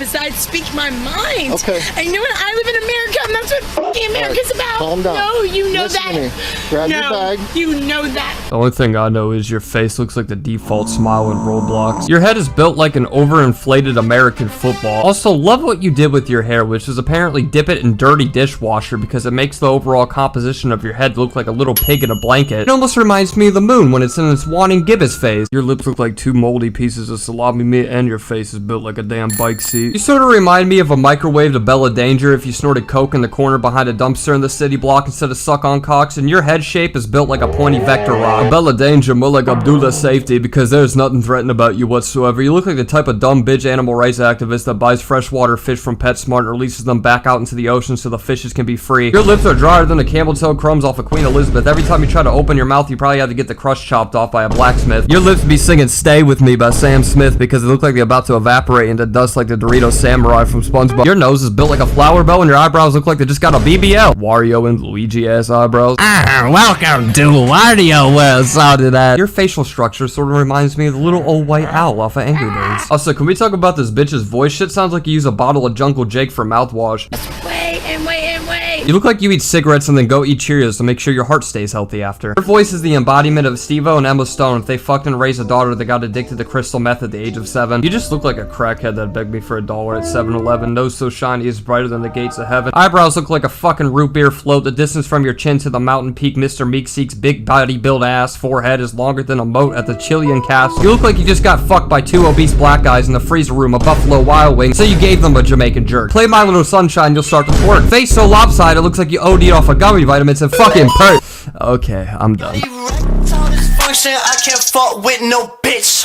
besides speak my mind. Okay. And you know what? I live in America, and that's what fucking America's about. Calm down. No, you know Listen to me. that. Grab No, your bag. you know that. The only thing I know is your face looks like the default smile in Roblox. Your head is built like an overinflated American football. Also, love what you did with your hair, which is apparently dip it in dirty dishwasher because it makes the overall composition of your head look like a little pig in a blanket. It almost reminds me of the moon when it's in its wanting gibbous phase. Your lips look like two moldy pieces of salami meat and your face is built like a damn bike seat. You sort of remind me of a microwaved Bella Danger if you snorted coke in the corner behind a dumpster in the city block instead of suck on cocks, and your head shape is built like a pointy vector rock. A Bella Danger more like Abdullah Safety because there's nothing threatening about you whatsoever. You look like the type of dumb bitch animal rights activist that buys freshwater fish from PetSmart and releases them back out into the ocean so the fishes can be free. Your lips are drier than the camel toe crumbs off of Queen Elizabeth. Every time you try to open your mouth, you probably have to get the crust chopped off by a blacksmith. Your lips be singing Stay With Me by Sam Smith because they look like they're about to evaporate into dust like the Dorito Samurai from SpongeBob. Your nose is built like a flower bow and your eyebrows look like they just got a BBL. Wario and Luigi ass eyebrows. Welcome to Wario World. Saw to that. Your facial structure sort of reminds me of the little old white owl off of Angry Birds. Also, can we talk about this bitch's voice? Shit sounds like you use a bottle of Jungle Jake for mouthwash. Wait and wait and wait. You look like you eat cigarettes and then go eat Cheerios to make sure your heart stays healthy after. Your voice is the embodiment of Steve-O and Emma Stone if they fucked and raised a daughter that got addicted to crystal meth at the age of 7. You just look like a crackhead that begged me for $1 at 7-Eleven. Nose so shiny it's brighter than the gates of heaven. Eyebrows look like a fucking root beer float. The distance from your chin to the mountain peak Mr. Meekseek's big body built ass forehead is longer than a moat at the Chilean Castle. You look like you just got fucked by 2 obese black guys in the freezer room of Buffalo Wild Wings, so you gave them a Jamaican jerk. Play My Little Sunshine, you'll start to twerk. Face so lopsided, it looks like you OD'd off of gummy vitamins and fucking perk. Okay, I'm done. I can't fuck with no bitch.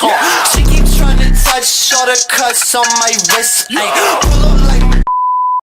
She keeps trying to touch shorter cuts on my wrist. Pull up like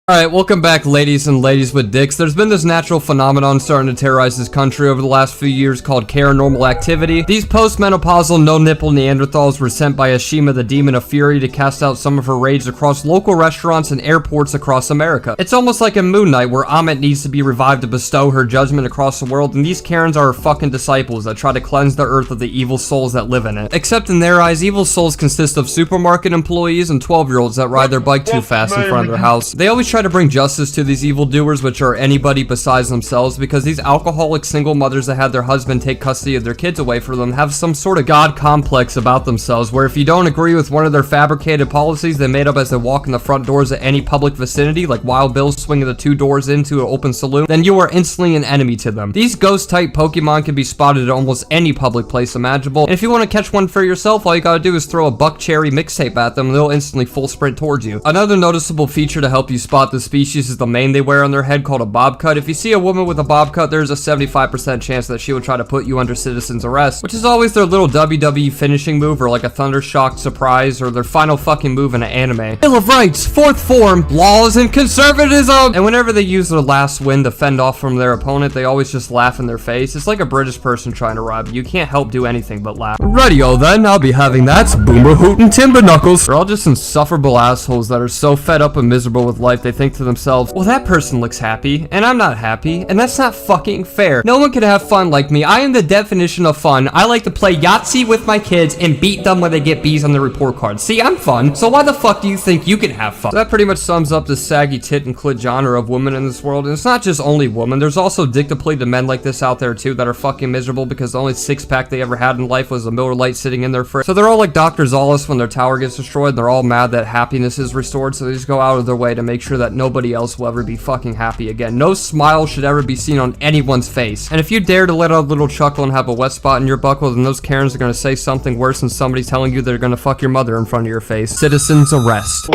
Alright, welcome back ladies and ladies with dicks. There's been this natural phenomenon starting to terrorize this country over the last few years called Karenormal Activity. These post-menopausal no-nipple Neanderthals were sent by Ashima the Demon of Fury to cast out some of her rage across local restaurants and airports across America. It's almost like in Moon Knight where Amit needs to be revived to bestow her judgment across the world, and these Karens are her fucking disciples that try to cleanse the earth of the evil souls that live in it. Except in their eyes, evil souls consist of supermarket employees and 12-year-olds that ride their bike too fast in front of their house. They always try to bring justice to these evildoers, which are anybody besides themselves, because these alcoholic single mothers that had their husband take custody of their kids away from them have some sort of god complex about themselves, where if you don't agree with one of their fabricated policies they made up as they walk in the front doors at any public vicinity, like Wild Bill swinging the 2 doors into an open saloon, then you are instantly an enemy to them. These ghost-type Pokemon can be spotted at almost any public place imaginable, and if you want to catch one for yourself, all you gotta do is throw a Buck Cherry mixtape at them and they'll instantly full sprint towards you. Another noticeable feature to help you spot the species is the mane they wear on their head called a bob cut. If you see a woman with a bob cut, there's a 75% chance that she will try to put you under citizen's arrest, which is always their little WWE finishing move or like a Thundershock surprise or their final fucking move in an anime. Bill of Rights, 4th form, laws and conservatism! And whenever they use their last win to fend off from their opponent, they always just laugh in their face. It's like a British person trying to rob you. You can't help do anything but laugh. Radio then, I'll be having that. Boomer hootin' timber knuckles. They're all just insufferable assholes that are so fed up and miserable with life they think to themselves, well, that person looks happy, and I'm not happy, and that's not fucking fair. No one can have fun like me. I am the definition of fun. I like to play Yahtzee with my kids and beat them when they get B's on their report card. See, I'm fun, so why the fuck do you think you can have fun? So that pretty much sums up the saggy tit and clit genre of women in this world, and it's not just only women. There's also dick-depleted men like this out there too that are fucking miserable because the only six-pack they ever had in life was a Miller Lite sitting in their fridge. So they're all like Dr. Zollis when their tower gets destroyed, and they're all mad that happiness is restored, so they just go out of their way to make sure that nobody else will ever be fucking happy again. No smile should ever be seen on anyone's face. And if you dare to let out a little chuckle and have a wet spot in your buckle, then those Karens are gonna say something worse than somebody telling you they're gonna fuck your mother in front of your face. Citizens arrest.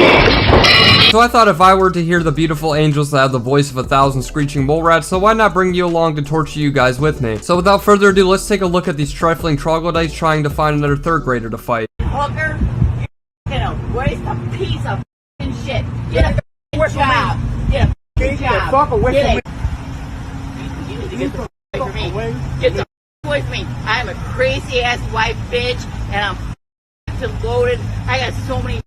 So I thought if I were to hear the beautiful angels that have the voice of 1,000 screeching mole rats, so why not bring you along to torture you guys with me? So without further ado, let's take a look at these trifling troglodytes trying to find another 3rd grader to fight. Hooker, you're gonna waste a piece of shit. Get a job. Get a job. Fuck away from me. You need to get the away from me. Get the away from me. I'm a crazy ass white bitch, and I'm loaded. I got so many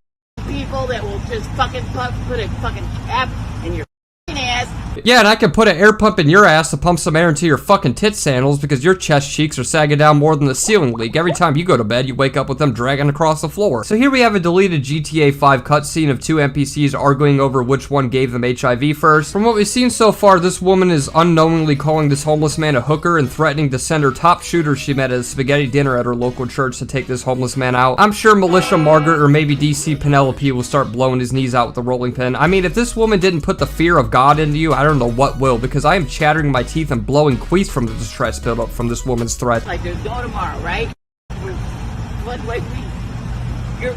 people that will just fucking put a fucking cap in your ass. ass. Yeah, and I can put an air pump in your ass to pump some air into your fucking tit sandals because your chest cheeks are sagging down more than the ceiling leak. Every time you go to bed, you wake up with them dragging across the floor. So here we have a deleted GTA 5 cutscene of two NPCs arguing over which one gave them HIV first. From what we've seen so far, this woman is unknowingly calling this homeless man a hooker and threatening to send her top shooter she met at a spaghetti dinner at her local church to take this homeless man out. I'm sure Militia Margaret or maybe DC Penelope will start blowing his knees out with the rolling pin. I mean, if this woman didn't put the fear of God into you, I don't know what will, because I am chattering my teeth and blowing queefs from the distress buildup from this woman's threat. Like there's no tomorrow, right?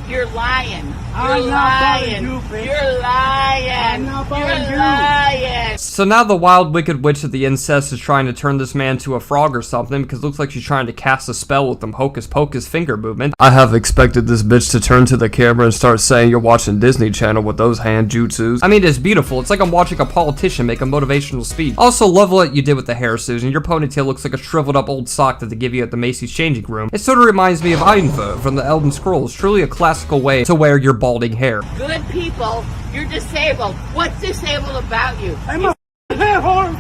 You're lying. You're lying. You're lying. You're lying. So now the wild wicked witch of the incest is trying to turn this man to a frog or something because it looks like she's trying to cast a spell with them hocus pocus finger movement. I have expected this bitch to turn to the camera and start saying you're watching Disney Channel with those hand jutsus. I mean, it's beautiful. It's like I'm watching a politician make a motivational speech. Also, love what you did with the hair, Susan. Your ponytail looks like a shriveled up old sock that they give you at the Macy's changing room. It sort of reminds me of Ainfa from the Elden Scrolls. Truly a classical way to wear your balding hair. Good people, you're disabled. What's disabled about you? I'm a horse.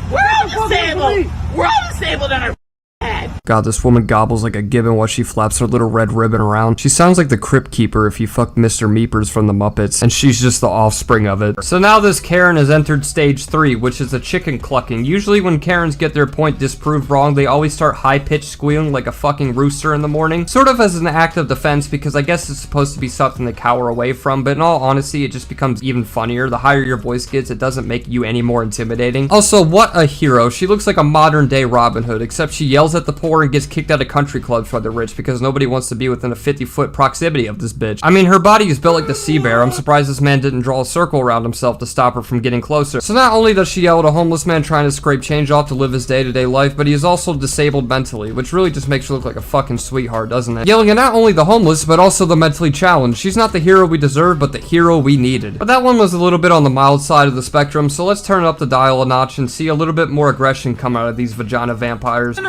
We're all disabled. We're all disabled on our head. God, this woman gobbles like a gibbon while she flaps her little red ribbon around. She sounds like the Crypt Keeper if you fucked Mr. Meepers from the Muppets, and she's just the offspring of it. So now this Karen has entered stage 3, which is the chicken clucking. Usually when Karens get their point disproved wrong, they always start high-pitched squealing like a fucking rooster in the morning, sort of as an act of defense because I guess it's supposed to be something to cower away from, but in all honesty, it just becomes even funnier. The higher your voice gets, it doesn't make you any more intimidating. Also, what a hero. She looks like a modern-day Robin Hood, except she yells at the poor and gets kicked out of country clubs by the rich because nobody wants to be within a 50-foot proximity of this bitch. I mean, her body is built like the sea bear. I'm surprised this man didn't draw a circle around himself to stop her from getting closer. So not only does she yell at a homeless man trying to scrape change off to live his day-to-day life, but he is also disabled mentally, which really just makes her look like a fucking sweetheart, doesn't it? Yelling at not only the homeless, but also the mentally challenged. She's not the hero we deserve, but the hero we needed. But that one was a little bit on the mild side of the spectrum, so let's turn up the dial a notch and see a little bit more aggression come out of these vagina vampires.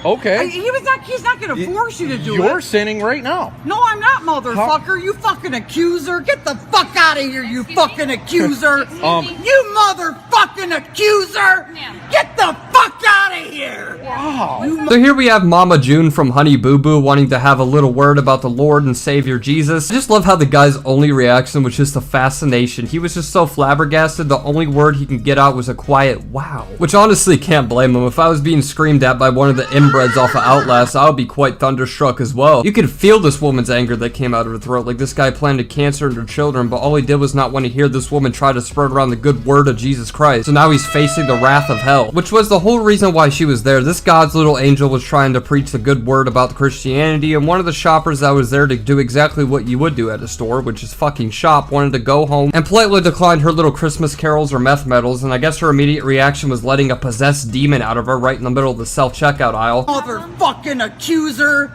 Okay. He's not gonna force you to do it. You're sinning right now. No, I'm not, motherfucker. You fucking accuser. Get the fuck out of here, you fucking accuser. You motherfucking accuser. Get the fuck out of here. Wow. So here we have Mama June from Honey Boo Boo wanting to have a little word about the Lord and Savior Jesus. I just love how the guy's only reaction was just a fascination. He was just so flabbergasted, the only word he can get out was a quiet wow. Which honestly can't blame him. If I was being screamed at by one of the inbreds off of Outlast, I would be quite thunderstruck as well. You could feel this woman's anger that came out of her throat, like this guy planted cancer in her children, but all he did was not want to hear this woman try to spread around the good word of Jesus Christ. So now he's facing the wrath of hell, which was the whole reason why she was there. This God's little angel was trying to preach the good word about Christianity, and one of the shoppers that was there to do exactly what you would do at a store, which is fucking shop, wanted to go home and politely declined her little Christmas carols or meth medals, and I guess her immediate reaction was letting a possessed demon out of her right in the middle of the self-checkout aisle. Motherfucking accuser.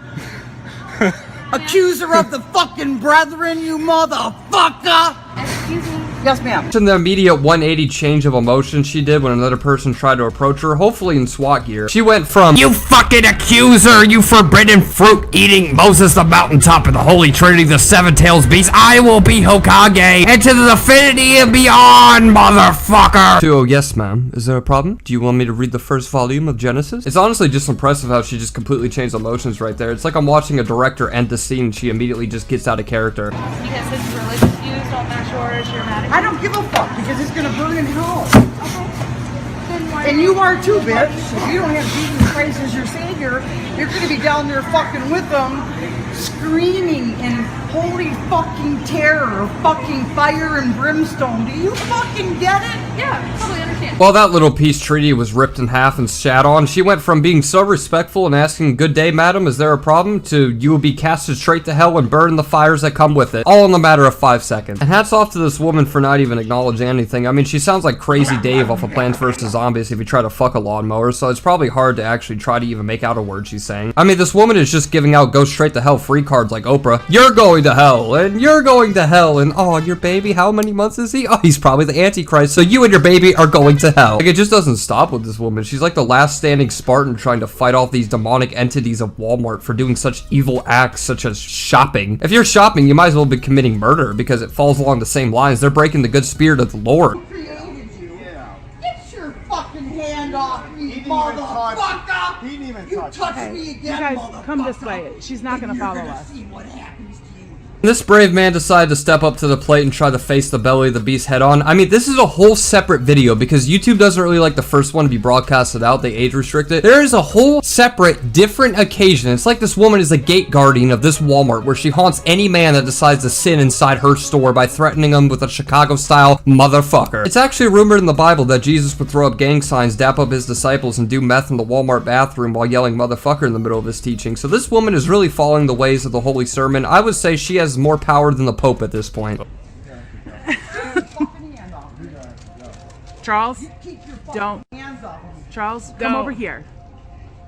Accuser of the fucking brethren, you motherfucker. Excuse me. Yes, ma'am. And the immediate 180 change of emotion she did when another person tried to approach her, hopefully in SWAT gear. She went from, "You fucking accuser, you forbidden fruit-eating Moses the mountaintop of the Holy Trinity, the seven-tails beast, I will be Hokage, and to the infinity and beyond, motherfucker!" To, "Oh, yes, ma'am. Is there a problem? Do you want me to read the first volume of Genesis?" It's honestly just impressive how she just completely changed emotions right there. It's like I'm watching a director end the scene and she immediately just gets out of character. Because his religious views don't match yours, you're mad at I don't give a fuck because it's gonna burn in hell. Then why And you are too, bitch. If you don't have Jesus Christ as your savior, you're gonna be down there fucking with them, screaming in holy fucking terror of fucking fire and brimstone. Do you fucking get it? Yeah, totally understand. While that little peace treaty was ripped in half and shat on, she went from being so respectful and asking, "Good day, madam, is there a problem?" to "You will be casted straight to hell and burn in the fires that come with it," all in the matter of 5 seconds. And hats off to this woman for not even acknowledging anything. I mean, she sounds like Crazy Dave off of Plants vs. Zombies if you try to fuck a lawnmower, so it's probably hard to actually try to even make out a word she's saying. I mean, this woman is just giving out go straight to hell free cards like Oprah. "You're going to hell, and you're going to hell, and oh, your baby, how many months is he? Oh, he's probably the Antichrist, so you and your baby are going to hell." Like, it just doesn't stop with this woman. She's like the last standing Spartan trying to fight off these demonic entities of Walmart for doing such evil acts such as shopping. If you're shopping, you might as well be committing murder because it falls along the same lines. They're breaking the good spirit of the Lord. Motherfucker! He didn't even You touch. touch Okay, me you again, guys motherfucker. come this way. She's not gonna and you're follow gonna us. see what happens to you. This brave man decided to step up to the plate and try to face the belly of the beast head on. I mean, this is a whole separate video because YouTube doesn't really like the first one to be broadcasted out. They age restrict it. There is a whole separate, different occasion. It's like this woman is a gate guardian of this Walmart where she haunts any man that decides to sin inside her store by threatening him with a Chicago-style motherfucker. It's actually rumored in the Bible that Jesus would throw up gang signs, dap up his disciples, and do meth in the Walmart bathroom while yelling motherfucker in the middle of his teaching. So this woman is really following the ways of the Holy Sermon. I would say she has more power than the Pope at this point. Charles, Keep your fucking don't. hands off of me. Charles, come over here.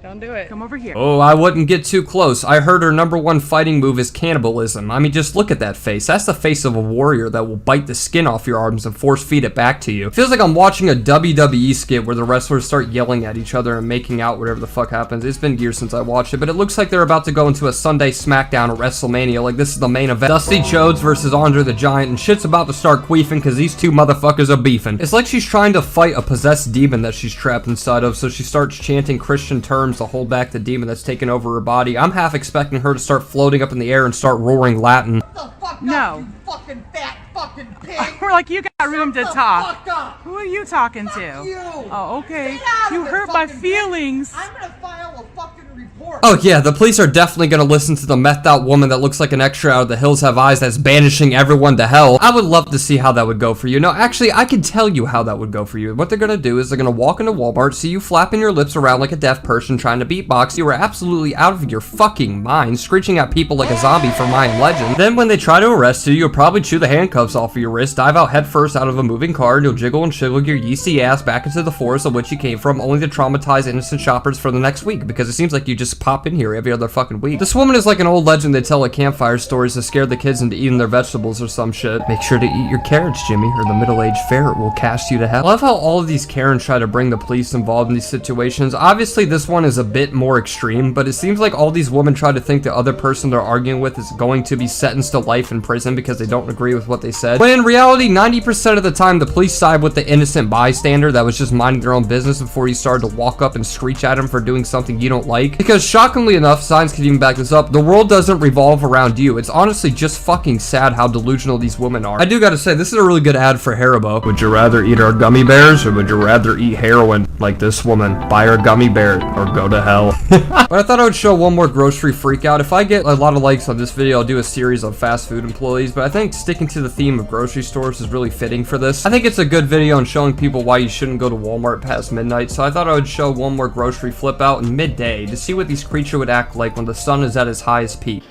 Don't do it. Come over here. Oh, I wouldn't get too close. I heard her #1 fighting move is cannibalism. I mean, just look at that face. That's the face of a warrior that will bite the skin off your arms and force feed it back to you. Feels like I'm watching a WWE skit where the wrestlers start yelling at each other and making out, whatever the fuck happens. It's been years since I watched it, but it looks like they're about to go into a Sunday SmackDown at WrestleMania. Like, this is the main event. Dusty Rhodes versus Andre the Giant, and shit's about to start queefing because these two motherfuckers are beefing. It's like she's trying to fight a possessed demon that she's trapped inside of, so she starts chanting Christian terms to hold back the demon that's taken over her body. I'm half expecting her to start floating up in the air and start roaring Latin. Shut the fuck No. up, you fucking fat fucking pig! We're like, you got room to Shut the talk. fuck up! Who are you talking to? You! Oh, okay. Get out of You it, hurt my fucking feelings. bitch. I'm gonna file a fucking report. Oh yeah, the police are definitely gonna listen to the methed out woman that looks like an extra out of The Hills Have Eyes that's banishing everyone to hell. I would love to see how that would go for you. No, actually, I can tell you how that would go for you. What they're gonna do is they're gonna walk into Walmart, see you flapping your lips around like a deaf person trying to beatbox. You are absolutely out of your fucking mind, screeching at people like a zombie from I Am Legend. Then when they try to arrest you, you'll probably chew the handcuffs off of your wrist, dive out headfirst out of a moving car, and you'll jiggle and shiggle your yeasty ass back into the forest of which you came from, only to traumatize innocent shoppers for the next week, because it seems like you just pop in here every other fucking week. This woman is like an old legend they tell at campfire stories to scare the kids into eating their vegetables or some shit. Make sure to eat your carrots, Jimmy, or the middle-aged ferret will cast you to hell. I love how all of these Karens try to bring the police involved in these situations. Obviously, this one is a bit more extreme, but it seems like all these women try to think the other person they're arguing with is going to be sentenced to life in prison because they don't agree with what they said. When in reality, 90% of the time, the police side with the innocent bystander that was just minding their own business before you started to walk up and screech at him for doing something you don't like. Because shockingly enough, science can even back this up, the world doesn't revolve around you. It's honestly just fucking sad how delusional these women are. I do gotta say, this is a really good ad for Haribo. Would you rather eat our gummy bears or would you rather eat heroin like this woman? Buy our gummy bear or go to hell. But I thought I would show one more grocery freak out. If I get a lot of likes on this video, I'll do a series of fast food employees, but I think sticking to the theme of grocery stores is really fitting for this. I think it's a good video on showing people why you shouldn't go to Walmart past midnight, so I thought I would show one more grocery flip out in midday to see what these creatures would act like when the sun is at its highest peak.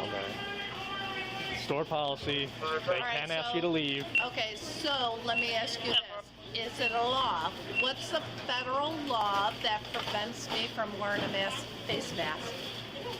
Okay. Store policy. They can ask you to leave. Okay, so let me ask you this. Is it a law? What's the federal law that prevents me from wearing a face mask?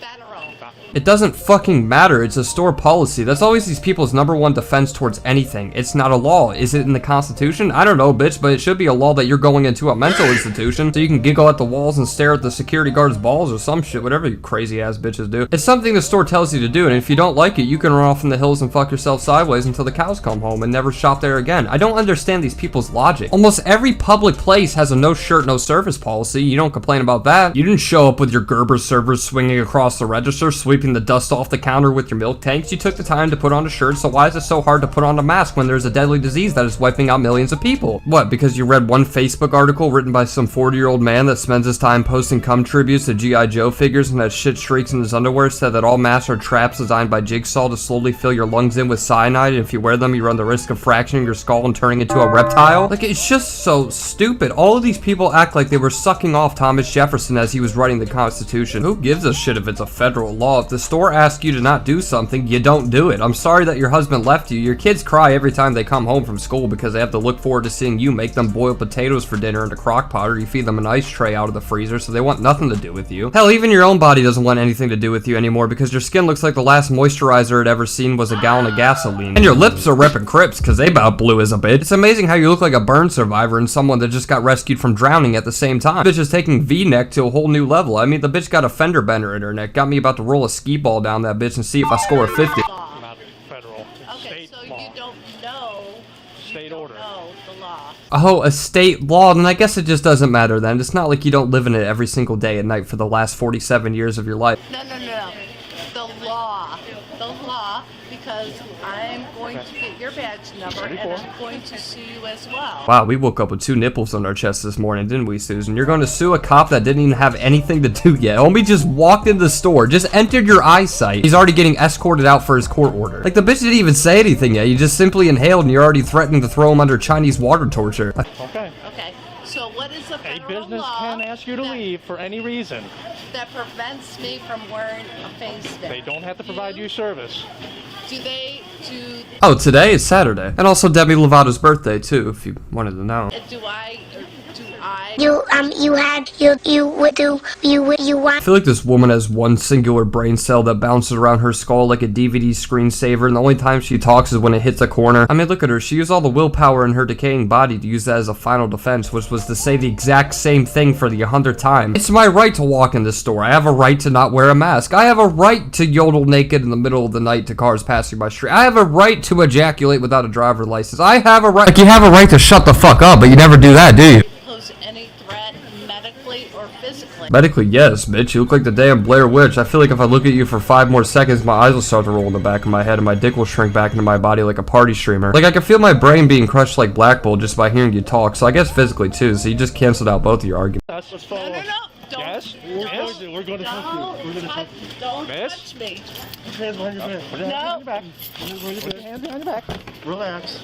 Federal. It doesn't fucking matter. It's a store policy. That's always these people's #1 defense towards anything. It's not a law. Is it in the Constitution? I don't know, bitch, but it should be a law that you're going into a mental institution so you can giggle at the walls and stare at the security guard's balls or some shit, whatever you crazy ass bitches do. It's something the store tells you to do, and if you don't like it, you can run off in the hills and fuck yourself sideways until the cows come home and never shop there again. I don't understand these people's logic. Almost every public place has a no shirt, no service policy. You don't complain about that. You didn't show up with your Gerber servers swinging across the register, sweeping the dust off the counter with your milk tanks. You took the time to put on a shirt, so why is it so hard to put on a mask when there's a deadly disease that is wiping out millions of people? What, because you read one Facebook article written by some 40-year-old man that spends his time posting cum tributes to G.I. Joe figures and has shit streaks in his underwear said that all masks are traps designed by Jigsaw to slowly fill your lungs in with cyanide, and if you wear them, you run the risk of fracturing your skull and turning into a reptile? Like, it's just so stupid. All of these people act like they were sucking off Thomas Jefferson as he was writing the Constitution. Who gives a shit if it's a federal law? If the store asks you to not do something, you don't do it. I'm sorry that your husband left you. Your kids cry every time they come home from school because they have to look forward to seeing you make them boiled potatoes for dinner in a crock pot, or you feed them an ice tray out of the freezer, so they want nothing to do with you. Hell, even your own body doesn't want anything to do with you anymore because your skin looks like the last moisturizer it ever seen was a gallon of gasoline. And your lips are ripping crips because they about blue as a bitch. It's amazing how you look like a burn survivor and someone that just got rescued from drowning at the same time. Bitch is taking V-neck to a whole new level. I mean, the bitch got a fender bender in her neck, got me about to roll a ski ball down that bitch and see if I score a 50. Not federal. Okay, State so law. you don't know State order. Oh, the law. Oh, a state law, then I guess it just doesn't matter then. It's not like you don't live in it every single day at night for the last 47 years of your life. No. The law. The law, because I'm going to get your badge number and I'm going to sue you as well. Wow, we woke up with 2 nipples on our chests this morning, didn't we, Susan? You're going to sue a cop that didn't even have anything to do yet. Homie just walked in the store, just entered your eyesight. He's already getting escorted out for his court order. Like, the bitch didn't even say anything yet. You just simply inhaled and you're already threatening to throw him under Chinese water torture. Okay. Okay, so what is the A federal business law can ask you to leave for any reason. that prevents me from wearing a face mask? They don't have to provide you service. Do they, Oh, today is Saturday. And also Demi Lovato's birthday, too, if you wanted to know. I feel like this woman has one singular brain cell that bounces around her skull like a DVD screensaver, and the only time she talks is when it hits a corner. I mean, look at her. She used all the willpower in her decaying body to use that as a final defense, which was to say the exact same thing for the 100th time. It's my right to walk in this store. I have a right to not wear a mask. I have a right to yodel naked in the middle of the night to cars passing my street. I have a right to ejaculate without a driver's license. I have a right. Like, you have a right to shut the fuck up, but you never do that, do you? pose any threat medically or physically? Medically, yes, bitch. You look like the damn Blair Witch. I feel like if I look at you for 5 more seconds, my eyes will start to roll in the back of my head and my dick will shrink back into my body like a party streamer. Like, I can feel my brain being crushed like Black Bull just by hearing you talk, so I guess physically too, so you just canceled out both of your arguments. That's what's follow. No. Don't. Yes? Don't. We're going to touch you. We're going to touch you. Don't Miss? touch me. Put your hands behind your back. Put your hands behind your back. Put your hands behind your back.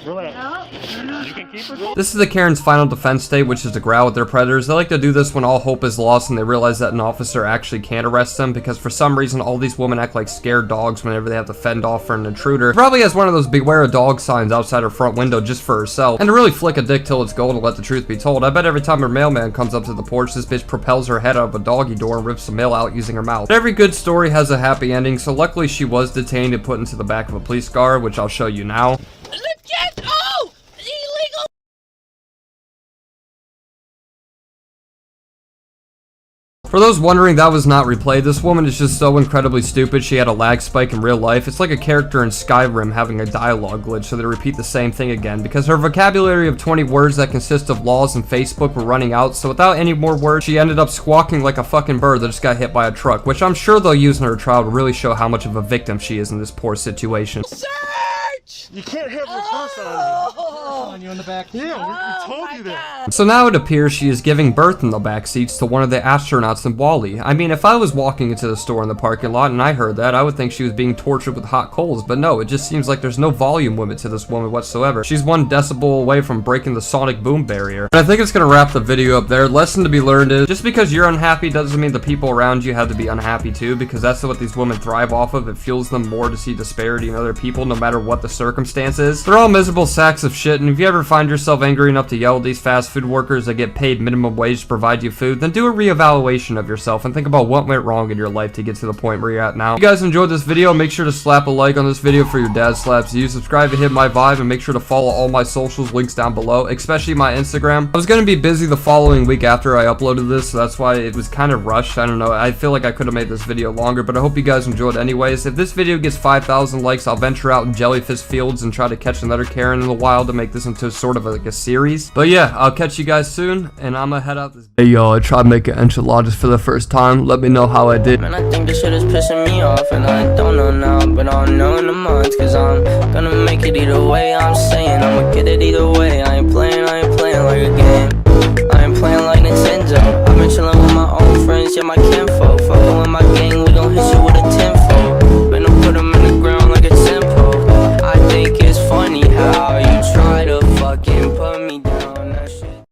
Relax. No. You can keep her. This is the Karen's final defense state, which is to growl at their predators. They like to do this when all hope is lost and they realize that an officer actually can't arrest them, because for some reason all these women act like scared dogs whenever they have to fend off for an intruder. She probably has one of those beware a dog signs outside her front window just for herself. And to really flick a dick till it's gold and let the truth be told, I bet every time her mailman comes up to the porch, this bitch propels her head out of a doggy door and rips the mail out using her mouth. But every good story has a happy ending, so luckily she was detained and put into the back of a police car, which I'll show you now. Legit! Oh! Illegal! For those wondering, that was not replayed. This woman is just so incredibly stupid she had a lag spike in real life. It's like a character in Skyrim having a dialogue glitch, so they repeat the same thing again, because her vocabulary of 20 words that consist of laws and Facebook were running out, so without any more words, she ended up squawking like a fucking bird that just got hit by a truck, which I'm sure they'll use in her trial to really show how much of a victim she is in this poor situation. You can't have your purse on you in the back. Yeah, we told you that. So now it appears she is giving birth in the back seats to one of the astronauts in WALL-E. I mean, if I was walking into the store in the parking lot and I heard that, I would think she was being tortured with hot coals, but no, it just seems like there's no volume limit to this woman whatsoever. She's 1 decibel away from breaking the sonic boom barrier. And I think it's gonna wrap the video up there. Lesson to be learned is, just because you're unhappy doesn't mean the people around you have to be unhappy too, because that's what these women thrive off of. It fuels them more to see disparity in other people, no matter what the circumstances. They're all miserable sacks of shit, and if you ever find yourself angry enough to yell at these fast food workers that get paid minimum wage to provide you food, then do a reevaluation of yourself and think about what went wrong in your life to get to the point where you're at now. If you guys enjoyed this video, make sure to slap a like on this video for your dad slaps you, subscribe to hit my vibe, and make sure to follow all my socials, links down below, especially my Instagram. I was gonna be busy the following week after I uploaded this, so that's why it was kind of rushed. I don't know, I feel like I could have made this video longer, but I hope you guys enjoyed anyways. If this video gets 5,000 likes, I'll venture out in jellyfish fields and try to catch another Karen in the wild to make this into sort of like a series. But yeah, I'll catch you guys soon, and I'm gonna head out this. Hey yo, I tried making enchiladas for the first time. Let me know how I did. Man, I think this shit is pissing me off, and I don't know now, but I'll know in a month, cause I'm gonna make it either way. I'm saying I'ma get it either way. I ain't playing like a game. I ain't playing like Nintendo. I've been chilling with my old friends, yeah, my kinfolk. Fucking with my gang, we gon' hit you with a tenfold. Man, I put them in the ground like a tempo. I think it's funny how you try to fucking put me down.